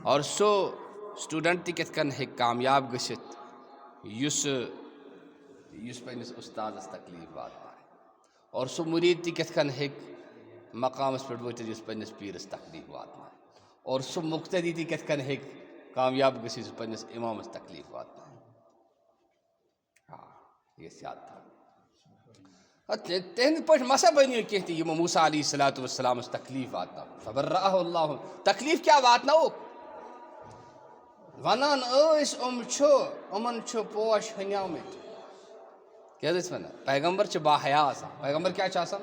اور سو سٹوڈنٹ تہِ کِتھ کٔنۍ ہیٚکہِ کامیاب گٔژھِتھ یُس پنٛنِس اُستادَس تکلیٖف واتنایہِ اور سُہ مُریٖد تہِ کِتھ کٔنۍ ہیٚکہِ مقامَس پٮ۪ٹھ وٲتِتھ یُس پنٛنِس پیٖرَس تکلیٖف واتنایہِ اور سُہ مُقتدی تہِ کِتھ کٔنۍ ہیٚکہِ کامیاب گٔژھِتھ یُس پنٛنِس اِمامَس تکلیٖف واتنایہِ. یہِ گژھِ یاد تھاوُن. تِہنٛدِ پٲٹھۍ مَسا بٔنِو کینٛہہ تہِ یِمو موسیٰ علیہ الصلوٰۃ والسلامَس تکلیٖف واتناو. فبرأہ اللہ. تکلیٖف کیٛاہ واتناوُکھ؟ وَنان ٲسۍ یِمَن چھُ پوش ہَنیٛامٕتۍ. کیٛاہ حظ ٲسۍ وَنان؟ پیغمبر چھِ باحیا آسان. پیغمبر کیٛاہ چھِ آسان؟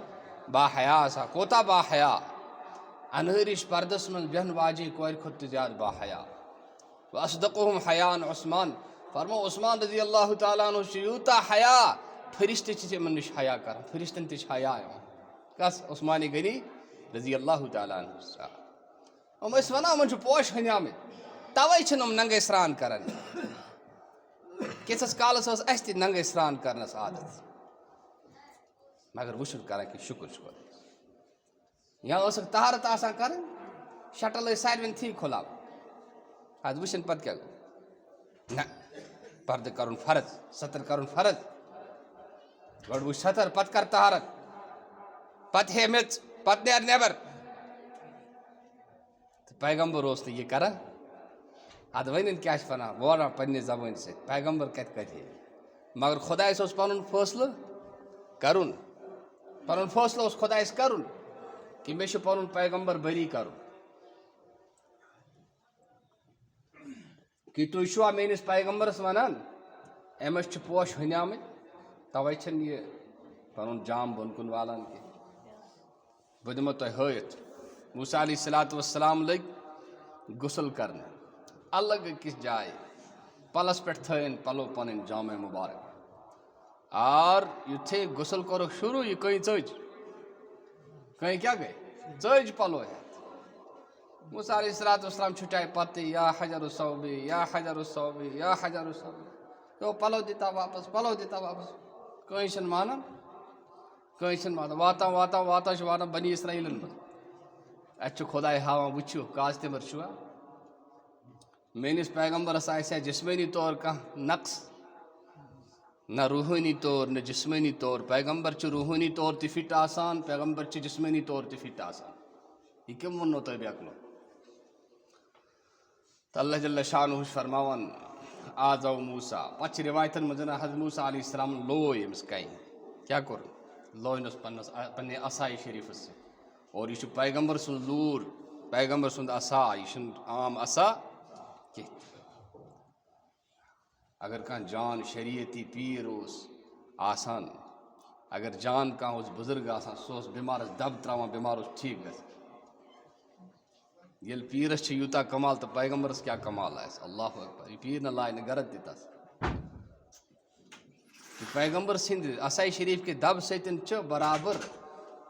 باحیا آسان. کوتاہ باحیا؟ اَنہٲرِش پردَس منٛز بیٚہنہٕ واجیٚنۍ کورِ کھۄتہٕ تہِ زیادٕ باحیا. وَاصدقُہُم حیاءً عثمان. فرمو عثمان رضی اللہ تعالیٰ عنہ چھُ یوٗتاہ حیا فرشتہٕ چھِ یِمن نِش حیا کران. فرشتن تہِ چھِ حیا یِوان. کس؟ عثمان غنی رضی اللہ تعالیٰ عنہ. یِم ٲسۍ وَنان یِمن چھُ پوش ہَنیٛامٕتۍ تَوَے چھِنہٕ یِم ننٛگَے سرٛان کران. کینٛژھس کالَس ٲس اَسہِ تہِ ننٛگَے سرٛان کرنَس عادت مگر وۄنۍ چھُنہٕ کران کینٛہہ. شُکُر چھُ خۄدایَس. یا ٲسٕکھ طہارت آسان کَرٕنۍ شٹل ٲسۍ ساروٮ۪ن تھی کھُلاوٕنۍ. اَدٕ وٕچھِنۍ پَتہٕ کیٛاہ گوٚو. نہ پردٕ کَرُن فرض ستر کَرُن فرض. گۄڈٕ وٕچھ ستر پَتہٕ کر طہارت پَتہٕ ہے میٚژ پَتہٕ نیر نٮ۪بر. تہٕ پیغمبر اوس نہٕ یہِ کران. اَدٕ وَنٮ۪ن کیٛاہ چھِ وَنان بہٕ وَنان پنٛنہِ زبٲنۍ سۭتۍ پیغمبر کَتہِ کَرِ ہے مگر خۄدایَس اوس پَنُن فٲصلہٕ کَرُن. پَنُن فٲصلہٕ اوس خۄدایَس کَرُن کہِ مےٚ چھُ پَنُن پیغمبر بٔری کَرُن. کہِ تُہۍ چھُوا میٲنِس پیغمبرس وَنان أمِس چھِ پوش ہَنیٛامٕتۍ تَوَے چھِنہٕ یہِ پَنُن جام بۄن کُن والان کینٛہہ. بہٕ دِمو تۄہہِ ہٲیِتھ. موسیٰ علیہ الصلوٰۃ والسلام لٔگۍ غسل کرنہِ الگ أکِس جایہِ پَلَس پٮ۪ٹھ تھٲیِن پَلو پَنٕنۍ جامے مُبارک. اور یُتھُے غسل کوٚرُکھ شروٗع یہِ کٔنۍ ژٔج. کٔنۍ کیٛاہ گٔے؟ ژٔج پَلو ہٮ۪تھ. موسیٰ علیہ الصلوٰۃ والسلام چھُٹیٛاے پَتہٕ یا حجر الصوبی یا حجر الصوبی یا حجر الصوبی. پَلو دِتا واپس پَلو دِتا واپس. کٕہٕنۍ چھِنہٕ مانان. کٕہٕنۍ چھِنہٕ مانان. واتان چھِ واتان بنی اسرائیٖلَن منٛز. اَتہِ چھُ خۄداے ہاوان وٕچھِو کاز تِمر چھُوا میٲنِس پیغمبرس آسہِ ہا جسمٲنی طور کانٛہہ نقص نہ روحٲنی طور نہ جسمٲنی طور. پیغمبر چھِ روحٲنی طور تہِ فِٹ آسان پیغمبر چھِ جسمٲنی طور تہِ فِٹ آسان. یہِ کٔمۍ ووٚننو تۄہہِ بیٚکلو؟ تہٕ اللہ جل شانہ چھُ فرماوان آز آو موسیٰ. پتہٕ چھِ رِوایتن منٛز حضرت موسیٰ علیہ السلام لوے أمِس کَنہِ. کیٛاہ کوٚر؟ لوینَس پنٛنہِ عصایہِ شریٖفَس سۭتۍ. اور یہِ چھُ پیغمبر سُنٛد لوٗر پیغمبر سُنٛد عصا. یہِ چھُنہٕ عام عصا کینٛہہ. اگر کانٛہہ جان شریعتی پیٖر اوس آسان اگر جان کانٛہہ اوس بُزرگ آسان سُہ اوس بٮ۪مارَس دَب ترٛاوان بٮ۪مار اوس ٹھیٖک گژھان. ییٚلہِ پیٖرَس چھِ یوٗتاہ کمال تہٕ پیغمبرس کیٛاہ کمال آسہِ. اللہ اکبر. یہِ پیٖر نہ لاے نہٕ گرد تہِ تَس. پیغمبر سٕنٛدِ عصایہِ شریٖف کہِ دَبہٕ سۭتۍ چھُ برابر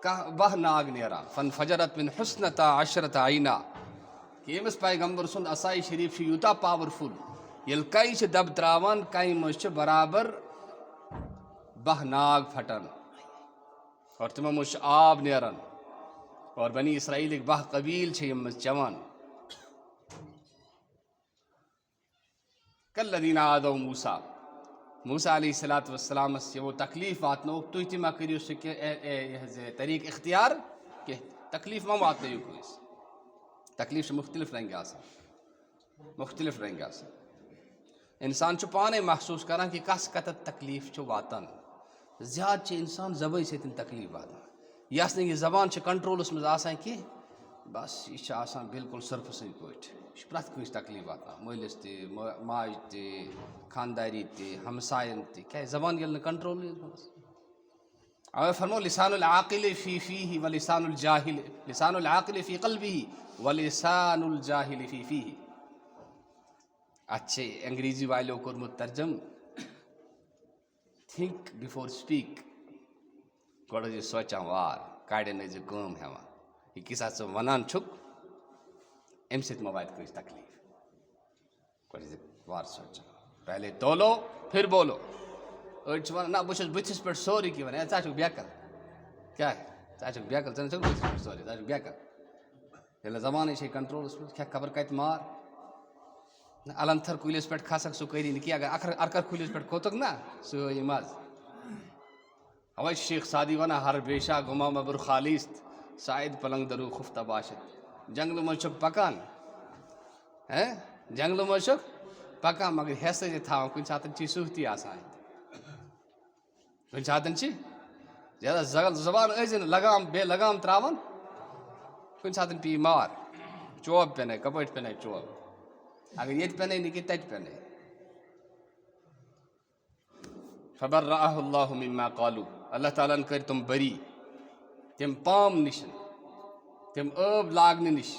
کانٛہہ 12 ناگ نیران. فن فجرت من حسنتا عشرت عینا. کہِ أمِس پیغمبر سُنٛد عصایہِ شریٖف چھُ یوٗتاہ پاورفُل ییٚلہِ کَنہِ چھِ دَبہٕ ترٛاوان کَنہِ منٛز چھِ برابر 12 ناگ پھٹان اور تِمو منٛز چھُ آب نیران. اور بنی اسرائیٖلٕکۍ 12 قبیٖل چھِ یِم منٛز چٮ۪وان. کالذین آذوا موسیٰ. موسیٰ علیہ الصلوٰۃ والسلامس یِمو تکلیٖف واتنووُکھ تُہۍ تہِ ما کٔرِو سُہ یہِ حظ یہِ طریٖقہٕ اختیار کینٛہہ. تکلیٖف ما واتنٲیِو کٲنٛسہِ. تکلیٖف چھِ مُختلِف رنٛگہِ آسان مُختلِف رنٛگہِ آسان. اِنسان چھُ پانَے محسوٗس کران کہِ کس کتٮ۪تھ تکلیٖف چھُ واتان. زیادٕ چھِ اِنسان زبٲنۍ سۭتۍ تکلیٖف واتان. یۄس نہٕ یہِ زبان چھِ کنٹرولس منٛز آسان کینٛہہ بس یہِ چھِ آسان بِلکُل سٔرفَسٕے پٲٹھۍ. یہِ چھُ پرٛٮ۪تھ کٲنٛسہِ تکلیٖف واتان مٲلِس تہِ ماجہِ تہِ خانداری تہِ ہمساین تہِ. کیٛازِ زبان ییٚلہِ نہٕ کنٹرولٕے منٛز. اَوَے فرمو لسان العاقل فی فیہ و لسان الجاہل لسان العاقل فی قلبہ و لسان الجاہل فی فیہ. اَتھ چھِ انگریٖزی والیو کوٚرمُت ترجم تھِنک بِفور سپیٖک. گۄڈٕ ٲسۍ زِ سونٛچان وار کاڑٮ۪ن ٲسۍ زِ کٲم ہٮ۪وان. یہِ کیٛاہ سا ژٕ وَنان چھُکھ اَمہِ سۭتۍ ما واتہِ کٲنٛسہِ تکلیٖف. گۄڈٕ ٲسۍ زِ وارٕ سونٛچان پہلے تولو پھر بولو. أڑۍ چھِ وَنان نہ بہٕ چھُس بٕتھِس پٮ۪ٹھ سورُے کینٛہہ وَنان. ہے ژٕ ہا چھُکھ بیکل. کیٛاہ ژٕ ہا چھُکھ بیکل ژٕ نہ چھُکھ بٕتھِس پٮ۪ٹھ سورُے ژٕ ہا چھُکھ بیکل. ییٚلہِ نہٕ زبانٕے چھے کنٹرولَس منٛز کھٮ۪کھ خبر کَتہِ مار. النتھر کُلِس پٮ۪ٹھ کھسکھ سُہ کٔری نہٕ کینٛہہ اگر ارکر کُلِس پٮ۪ٹھ کھوٚتُکھ نا سُہ یی مزٕ. اَوَے چھِ شیخ سعدی وَنان ہر بیشا گُما مبر خالیست شاید پلنٛگ درو خُفتہ باشد. جنگلہٕ منٛز چھُکھ پکان جنگلہٕ منٛز چھُکھ پکان مگر ہٮ۪سہٕ چھِ تھاوان کُنہِ ساتہٕ چھی سُہتی آسان کُنہِ ساتہٕ چھِ زیادٕ زبان ٲسۍ نہٕ لگام بے لگام ترٛاوان کُنہِ ساتہٕ پیٚیہِ مار چوب پٮ۪نے کپٲٹھۍ پٮ۪نے چوب اگر ییٚتہِ پٮ۪نے نہٕ کینٛہہ تتہِ پٮ۪نے. فبرأہ اللہ مما قالوا اللہ تعالیٰ ہن کٔرۍ تِم بری تِم پام نِش تِم ٲب لاگنہٕ نِش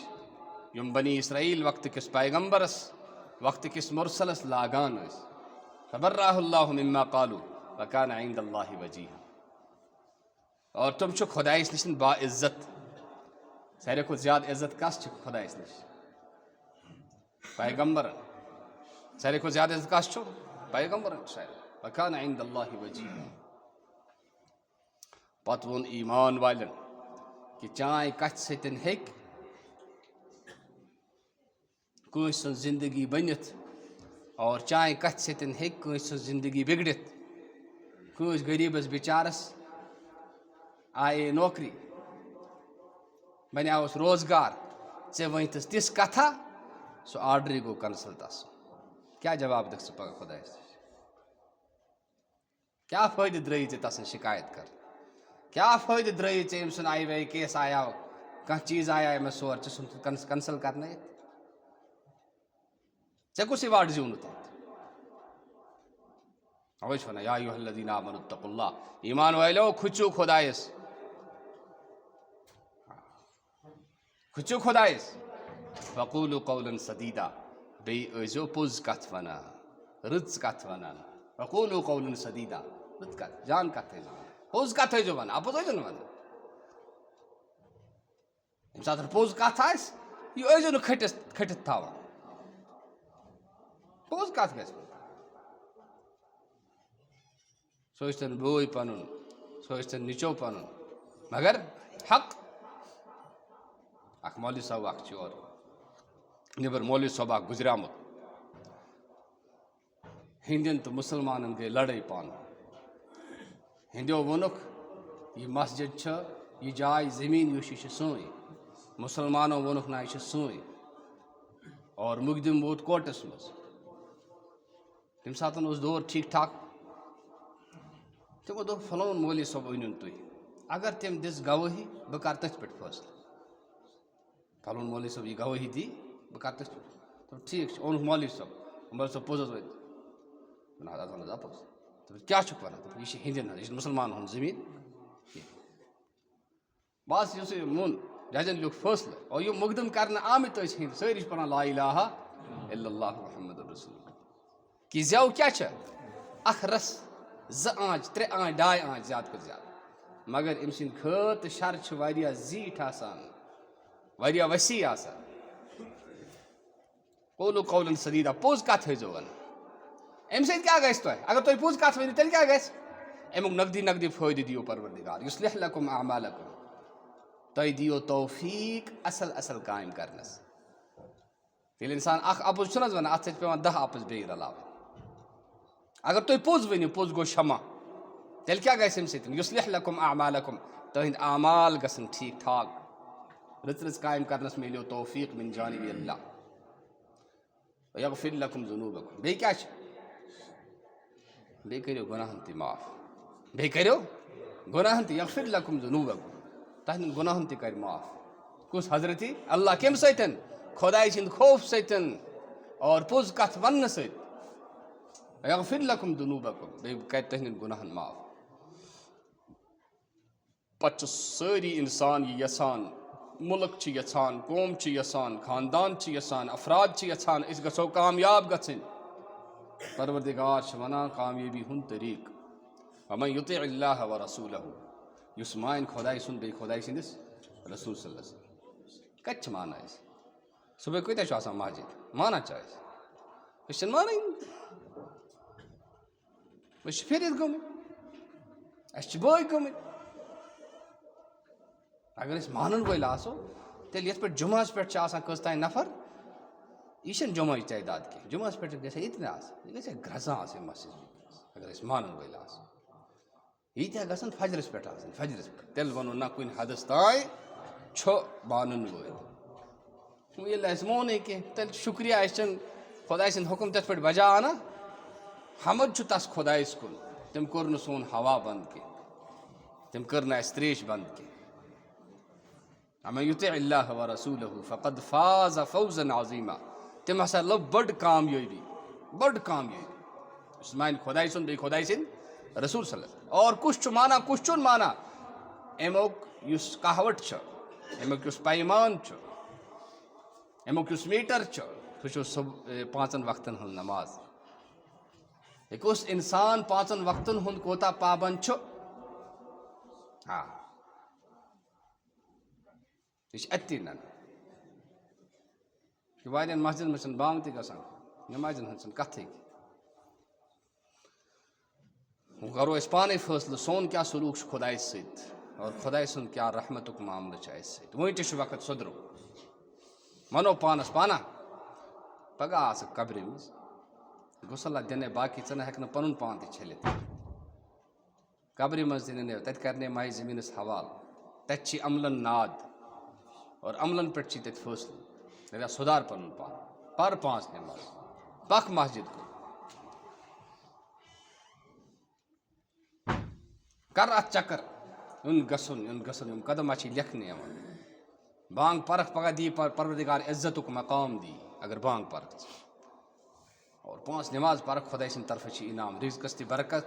یِم بنی اسرائیل وقتہٕ کِس پیغمبرس وقتہٕ کِس مُرسلس لاگان ٲسۍ. فبرأہ اللہ مما قالوا وکان عند اللہ وجیہا. اور تِم چھِ خۄدایس نِش با عزت. ساروی کھۄتہٕ زیادٕ عزت کس چھِ خۄدایس نِش؟ پیغمبرن. ساروی کھۄتہٕ زیادٕ عزت کس چھُ؟ پیغمبرن چھُ. وکان عند اللہ وجیہا. پتہٕ ووٚن ایمان والٮ۪ن کہِ چانہِ کتھِ سۭتۍ ہیٚکہِ کٲنٛسہِ سٕنٛز زندگی بٔنِتھ اور چانہِ کتھِ سۭتۍ ہیٚکہِ کٲنٛسہِ سٕنٛز زندگی بِگڑِتھ. کٲنٛسہِ غریٖبس بِچارس آیے نوکری بنیٛاوُس روزگار ژےٚ ؤنۍتھس تِژھ کتھا سُہ آرڈرٕے گوٚو کنسل تس. کیٛاہ جواب دِکھ ژٕ پگاہ خۄدایس نِش؟ کیٛاہ فٲیدٕ درٛٲیی ژےٚ تسٕنٛز شکایت کر؟ کیٛاہ فٲیدٕ درٛٲیی ژےٚ أمۍ سُنٛد آیہِ وے کیس آیاو کانٛہہ چیٖز آیاے مےٚ سور ژٕ ژھُنتھ کنسل کرنٲیِتھ؟ ژےٚ کُس ایواڈ زیوٗنُتھ تتھ؟ اوے چھِ ونان یا ایُہا الذین آمنوا اتقوا اللہ. ایمان والیو کھوٗژِو خۄدایس کھوٗژِو خۄدایس. وقولوا قولا سدیدا. بیٚیہِ ٲسۍزیو پوٚز کتھ ونان رٕژ کتھ ونان. وقولوا قولا سدیدا. رٕژ کتھ جان کتھ ٲسۍزیو ونان پوٚز کتھ ٲسۍزیو ونان اپُز ٲسۍزیو نہٕ ونان. ییٚمہِ ساتہٕ پوٚز کتھ آسہِ یہِ ٲسۍزیو نہٕ کھٔٹِتھ تھاوان. پوٚز کتھ گژھِ سُہ ٲسۍتن بوے پنُن سُہ ٲسۍتن نِچو پنُن مگر حق. اکھ مولوی صٲب اکھ چھُ یورٕ نیٚبر مولوی صٲب اکھ گُزریومُت. ہیٚنٛدٮ۪ن تہٕ مُسلمانن گٔے لڑٲے پانہٕ ؤنۍ. ہیٚنٛدیو ووٚنُکھ یہِ مسجد چھِ یہِ جاے زمیٖن یُس یہِ چھِ سٲنۍ. مُسلمانو ووٚنُکھ نہ یہِ چھِ سٲنۍ اور مُقدِم ووت کورٹس منٛز. تمہِ ساتہٕ اوس دور ٹھیٖک ٹھاک. تِمو دوٚپ فلوٗن مولوی صٲب أنۍوُن تُہۍ اگر تٔمۍ دِژ گوٲہی بہٕ کرٕ تٔتھۍ پٮ۪ٹھ فٲصلہٕ. فلوٗن مولوی صٲب یہِ گوٲہی دی بہٕ کرٕ تٔتھۍ پٮ۪ٹھ. دوٚپ ٹھیٖک چھُ. اوٚنُکھ مولوی صٲب پوٚز حظ وٲتۍ. نہ حظ وَن حظ اَپُز. دوٚپُس کیٛاہ چھُکھ وَنان؟ دوٚپُن یہِ چھِ ہیٚنٛدٮ۪ن ہٕنٛز یہِ چھِ مُسلمانن ہُنٛد زٔمیٖن کینٛہہ. بس یُسُے ووٚن ججن لیوٗکھ فٲصلہٕ اور یِم مُقدِم کرنہٕ آمٕتۍ ٲسۍ ہیٚنٛدۍ سٲری چھِ پران لا الہ الا اللہ محمد رسول اللہ. کہِ زٮ۪و کیٛاہ چھےٚ؟ اکھ رَس 2 آنٛچ 3 آنٛچ 2 آنٛچ زیادٕ کھۄتہٕ زیادٕ. مگر أمۍ سٕنٛدۍ خٲط تہٕ شر چھِ واریاہ زیٖٹھ آسان واریاہ وسیع آسان. قولوا قولا سدیدا. پوٚز کتھ ٲسۍزیو ونان. اَمہِ سۭتۍ کیٛاہ گژھِ تۄہہِ؟ اگر تُہۍ پوٚز کتھ ؤنِو تیٚلہِ کیٛاہ گژھِ؟ امیُک نقدی فٲیدٕ دِیِو پروردگار یُصلح لکم اعمالکم. تۄہہِ دِیو توفیٖق اصل کامہِ کرنس. ییٚلہِ انسان اکھ اپُز چھُنہٕ حظ ونان اتھ سۭتۍ پیٚوان 10 اپُز بیٚیہِ رلاوٕنۍ. اگر تُہۍ پوٚز ؤنِو پوٚز گوٚو شمع تیٚلہِ کیٛاہ گژھِ اَمہِ سۭتۍ؟ یُصلح لکم اعمالکم. تُہنٛدۍ اعمال گژھن ٹھیٖک ٹھاک. رٕژ کامہِ کرنس مِلیو توفیٖق من جانب اللہ. ویغفر لکم ذنوٗبکم. بیٚیہِ کیٛاہ چھِ؟ بیٚیہِ کٔرِو گۄناہن تہِ معاف. بیٚیہِ کٔرِو گۄناہن تہِ یغفر لکم ذنوٗبکم. تہنٛدٮ۪ن گۄناہن تہِ کرِ معاف. کُس حضرتی اللہ کمہِ سۭتۍ؟ خۄداے سٕنٛدِ خوف سۭتۍ اور پوٚز کتھ وننہٕ سۭتۍ. یغفر لکم ذنوٗبکم. بیٚیہِ کرِ تہنٛدٮ۪ن گۄناہن معاف. پتہٕ چھِ سٲری انسان یہِ یژھان مُلک چھِ یژھان قوم چھِ یژھان خاندان چھِ یژھان افراد چھِ یژھان أسۍ گژھو کامیاب گژھٕنۍ. پروردگار چھِ ونان کامیٲبی ہُنٛد طریٖقہٕ ومن یُطع اللہ ورسولہ. یُس مانہِ خۄداے سُنٛد بیٚیہِ خۄداے سٕنٛدِس رسوٗل صلی اللہ علیہ وسلم. کتہِ چھِ مانان أسۍ؟ صُبحٲے کۭتیاہ چھُ آسان مسجد مانان چھا أسۍ چھِنہٕ مانٲنی. أسۍ چھِ پھِرِتھ گٔمٕتۍ اَسہِ چھِ بٲے گٔمٕتۍ. اگر أسۍ مانن وٲلۍ آسو تیٚلہِ یتھ پٮ۪ٹھ جُمعہس پٮ۪ٹھ چھِ آسان کٔژ تانۍ نفر یہ جمعہ تعداد کی جمعہ پہ گھے اتنے یہ گھے گرزان آس مسجد اگر مان ول یہ گھن فجرس پہ فجرس پہ تیل ونو نہ کن حدس تائیں مانن ول یل مونی کی تیل شکریہ اچھن خدا سند حکم تت پہ بجا انا حمد تس خدائس کن تم کور سون ہوا بند کی تم کر تریش بند کی ومن یطع اللہ ورسولہ فقد فاز فوزا عظیما تم ہسا لو بڑ کامیابی اس مان خدائی سن بی خدائی سن رسول صلی اللہ علیہ وسلم اور کچھ مانا کچھ چون مانا امیک یس کہوٹ امیک یس پیمان امیک یس میٹر سہ پانچن وقتن ہند نماز اس انسان پانچن وقتن ہند کوتا پابند ہاں یہ اتی نن وارین مسجد میں بانگ تہ گژھان نمازن ہند کتھے کرو اس پانے فیصلہ سون کیا سلوک خدائے ست اور خدائے سن کیا رحمتک معاملہ اس ست ون تہ وقت سدرو منو پانس پانا پگہ آس قبر مز غسل دنے باقی ژے نہ ہیکن پنن پان تہ چھلت قبر مز دنے تت کرنے مائی زمینس حوال تت عملن ناد اور عملن پہ تت فیصلہ دپیا سدھار پن پان پر پانچ نماز پک مسجد کو کر ات چکر یون گھن یم قدم اچھی لکھنے بانگ پرکھ پگہ دی پروردگار عزتک مقام دی اگر بانگ پرکھ اور پانچ نماز پرکھ خدائی سند طرف انعام رزقس تہ برکت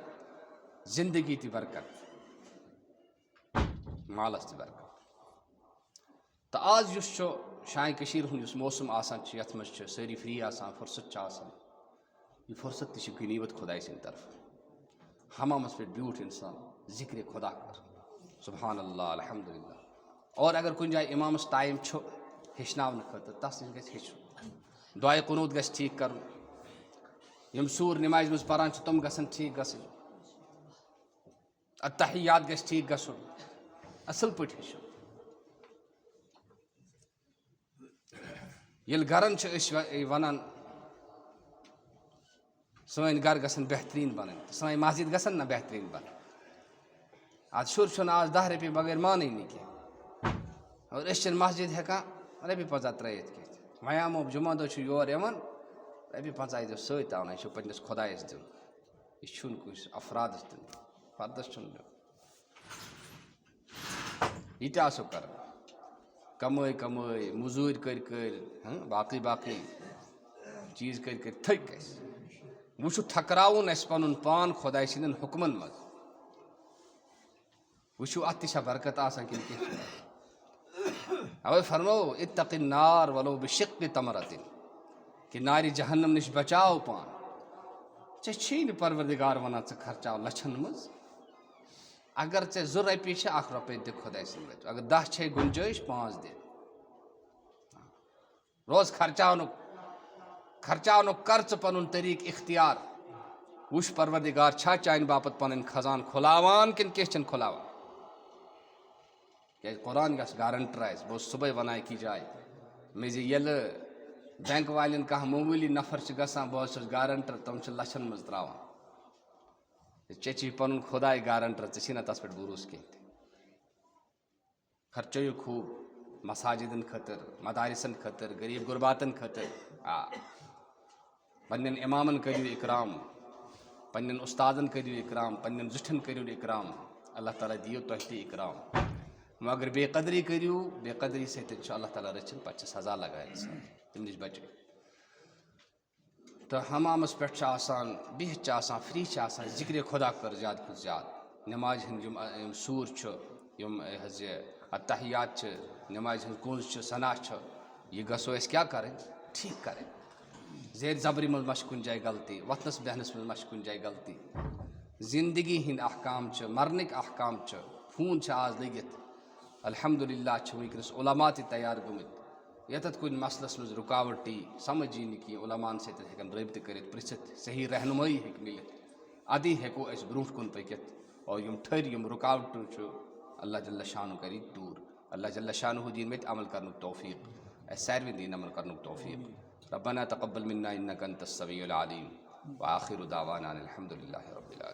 زندگی تہ برکت مالس تہ برکت تو آز اس شائن کشیر ہند اس موسم آسان یت مز ساری فری آسان فرصت آسان یہ فرصت تہ غنیمت خدائی سند طرف حمامس پہ بیوٹھ انسان ذکر خدا کر سبحان اللہ الحمدللہ اور اگر کن جائے امامس ٹائم ہیچناؤن خاطر تس نش گژھِ ہیچن دعائے قنوت گژھِ ٹھیک کرن یم سور نماز مز پران تم گژھن ٹھیک گژھن التحیات گژھِ ٹھیک گژھن اصل پٲٹھۍ ہیچھن یل گرن ونان سن گر گھن بہترین بنن سن مسجد گھن نا بہترین بن آج شر آج 10 رۄپیہِ بغیر مانٲنی کینٛہہ اور أسۍ مسجد ہٮ۪کان رۄپیہِ 50 ترٲیِتھ کینٛہہ وۄنۍ یِمو جمعہ دۄہ چھُ یور یِوان رۄپیہِ 50 دِیِو سۭتۍ اَنان یہِ چھُ پنٛنِس خۄدایَس دیُن یہِ چھُنہٕ کٲنٛسہِ افرادَس دیُن فردَس چھُنہٕ دیُن یہِ تہِ آسو کران کمٲے موٚزوٗرۍ کٔرۍ باقٕے چیٖز کٔرۍ تھٔکۍ أسۍ وۄنۍ چھُ تھکراوُن اَسہِ پَنُن پان خۄداے سٕنٛدٮ۪ن حُکمَن منٛز وٕچھِو اَتھ تہِ چھا برکت آسان کِنہٕ کینٛہہ اَوَے فرموو اتق النار ولو بشق تمرۃ کہ نارِ جہنم نش بچاو پان ژےٚ چھی نہٕ پروردگار وَنان ژٕ خرچاو لچھن منٛز اگر ژےٚ 2 رۄپیہِ چھِ 1 رۄپیہِ دِ خۄداے سٕنٛدۍ وَتہِ اگر 10 چھے گُنجٲیش 5 دِ روز خرچاونُک کر ژٕ پنُن طریٖقہٕ اختیار وٕچھ پروردگار چھا چانہِ باپتھ پنٕنۍ خزان کھُلاوان کِنہٕ کینٛہہ چھِنہٕ کھُلاوان کیازِ قرآن گژھِ گارنٹر آسہِ بہٕ اوسُس صُبحٲے وَنان أکِس جایہِ مےٚ زِ ییٚلہِ بینک والٮ۪ن کانٛہہ معموٗلی نفر چھِ گژھان بہٕ حظ چھُس گارنٹر تِم چھِ لچھن منٛز ترٛاوان ژےٚ چھُے پنُن خۄداے گارنٹر ژےٚ چھی نہ تس پٮ۪ٹھ بروسہٕ کینٛہہ تہِ خرچٲیِو خوٗب مساجدن خٲطرٕ مدارسن خٲطرٕ غریٖب غُرباتن خٲطرٕ پننٮ۪ن اِمامن کٔرِو اِکرام پننٮ۪ن اُستادن کٔرِو اِکرام پننٮ۪ن زِٹھٮ۪ن کٔرِو اِکرام اللہ تعالیٰ دِیِو تۄہہِ تہِ اِکرام مگر بے قدری کٔرِو بے قدری سۭتۍ چھُ اللہ تعالیٰ رٔچھِنۍ پتہٕ چھِ سزا لگان اِنسان تمہِ نِش بچٲوِتھ تہٕ حمامس پٮ۪ٹھ چھِ آسان بِہِتھ چھِ آسان فری چھِ آسان ذِکرِ خۄدا کر زیادٕ کھۄتہٕ زیادٕ نمازِ ہٕنٛدۍ یِم سوٗر چھُ یِم حظ یہِ التحیات چھِ نمازِ ہٕنٛز کُنٛز چھِ ثنا چھُ یہِ گژھو أسۍ کیٛاہ کَرٕنۍ ٹھیٖک کَرٕنۍ زیرِ زبرِ منٛز ما چھِ کُنہِ جایہِ غلطی وۄتھنس بیٚہنس منٛز ما چھِ کُنہِ جایہِ غلطی زندگی ہٕنٛدۍ احکام چھِ مرنٕکۍ احکام چھِ خوٗن چھِ آز لٔگِتھ الحمدللہ چھِ وٕنکٮ۪نس علما تہِ تیار گٔمٕتۍ ییٚتٮ۪تھ کُنہِ مسلس منٛز رُکاوٹ یی سمجھ یی نہٕ کینٛہہ علماہن سۭتۍ ہٮ۪کن رٲبطہٕ کٔرِتھ پرٛژھِتھ صحیح رہنمٲیی ہیٚکہِ مِلِتھ اَدٕ ہٮ۪کو أسۍ برونٛٹھ کُن پٔکِتھ اور یِم ٹھٔرۍ یِم رُکاوٹہٕ چھُ اللہ جل شانُہ کَرِ دوٗر اللہ جل شانُہ دِیِن مےٚ تہِ عمل کرنُک توفیٖق اَسہِ سارنٕے دِیِن عمل کرنُک توفیٖق ربنا تقبل منا انك انت السميع العليم وآخر دعوانا الحمد لله رب العالمين.